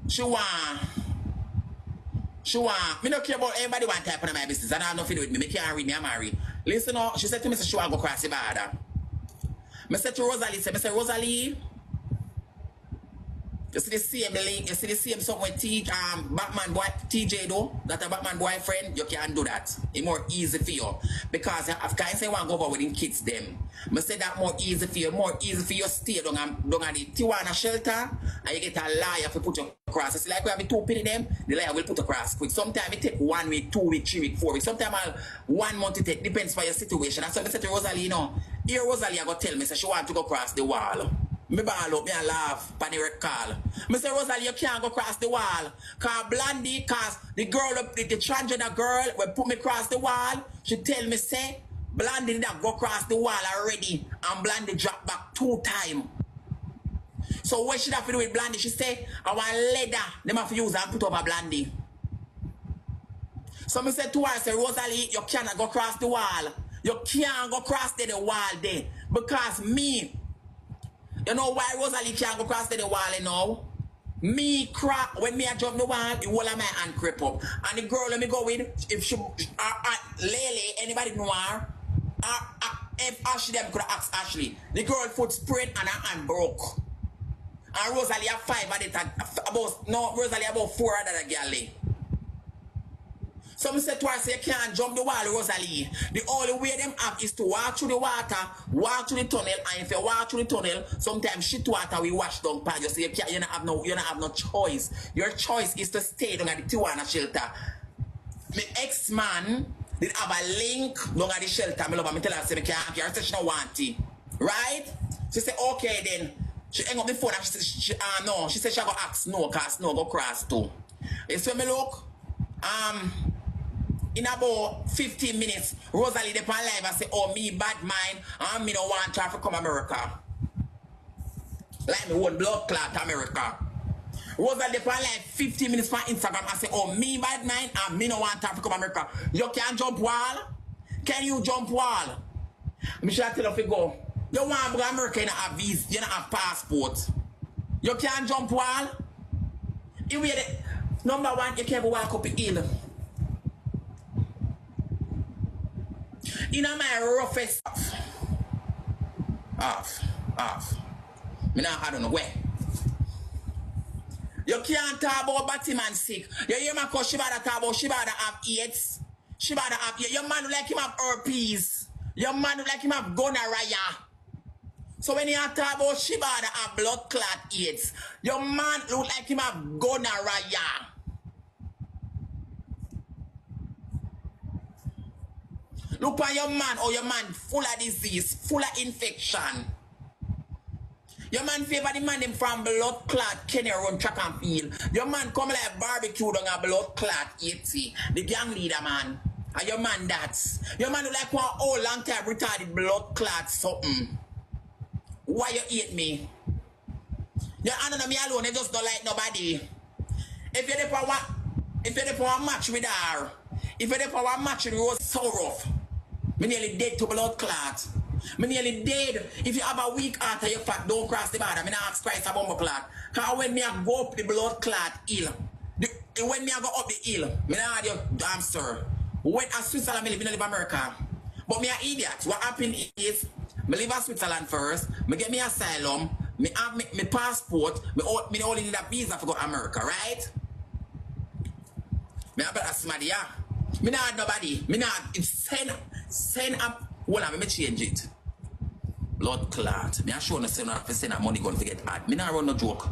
She want, me don't care about everybody one type of my business. I don't have nothing to do with me. Me can't read me, I'm married. Listen up, she said to me, she want to go cross the border. I said to Rosealee, Rosealee, you see the same link, you see the same something with Batman boy, TJ though, that a Batman boyfriend, you can't do that. It's more easy for you. Because if guys say want to go over with them kids them. I said that more easy for you, stay down at the Tijuana shelter and you get a liar to put you across. It's like we have the 2 penny them, the liar will put across quick. Sometimes it take 1 week, 2 weeks, 3 weeks, 4 weeks. Sometimes 1 month it take, depends on your situation. That's what I said to Rosealee, you know. Here Rosealee I go tell me, so she want to go across the wall. Me ball up, me a laugh, pan the call. Me say, Rosealee, you can't go across the wall. Cause Blondie, cause the girl, the transgender girl, when put me across the wall, she tell me, say, Blondie that go across the wall already, and Blondie drop back 2 times. So what should I do with Blondie? She say, I want leather, them have to use and put over Blondie. So me say to her, I say, Rosealee, you cannot go across the wall. You can't go across the wall there. Because me, you know why Rosealee can't go across the wall, you know? Me crack, when me a jump the wall, the whole of my hand creep up. And the girl let me go with, if she, Lele, anybody know her? If Ashley them could ask Ashley, the girl foot sprained and her hand broke. And Rosealee have 5 at it, Rosealee about 4 other girl. Some said to her, say you can't jump the wall, Rosealee. The only way them have is to walk through the water, walk through the tunnel, and if you walk through the tunnel, sometimes shit water we wash down by you. So you don't have no choice. Your choice is to stay down at the Tijuana shelter. My ex-man did have a link down at the shelter. I love her, I tell her, say, I can't care, she don't want it. Right? She said, okay then. She hang up the phone and she said, no. She said she go ask no, cause no go cross too. You see me look? In about 15 minutes, Rosealee dey on live and say, oh, me bad mind, and me don't want her to come America. Like me one blood clot America. Rosealee dey on live 15 minutes on Instagram and say, oh, me bad mind, and me don't want her to come America. You can't jump wall? Can you jump wall? Me should tell you to go. You want to go to America, you don't have visa, you don't have passport. You can't jump wall? Number 1, you can't walk up the hill. In my roughest off. Me now I don't know where. You can't talk about Batman sick. You hear my cause Shibada talk about Shibada have AIDS. Shibada have your man like him have herpes. Your man like him have gonorrhea. So when you talk about Shibada have blood clot AIDS, your man look like him have gonorrhea. Look on your man or your man full of disease, full of infection. Your man favor the man them from blood clot Kenny run track and field. Your man come like barbecue on a blood clot 80. The gang leader man. And your man that's. Your man look like one old long time retarded blood clot something. Why you hate me? You don't know me alone, you just don't like nobody. If you're there for one match with her, if you're there for one match with Rose so rough. Me nearly dead to blood clot. Me nearly dead. If you have a week after your fat, don't cross the border. Me not ask Christ about my clot. Cause when me a go up the blood clot hill, when me a go up the hill, me not have your damn sir. When I Switzerland, me live in America. But me a idiot. What happened is, me live in Switzerland first, me get me asylum, me have me passport, me only need a visa to go to America, right? Me have a somebody, yeah. Me not nobody. Me not send up. Well, me change it. Blood clot. Me a show no send up for send money going to get ad. Me not run no joke.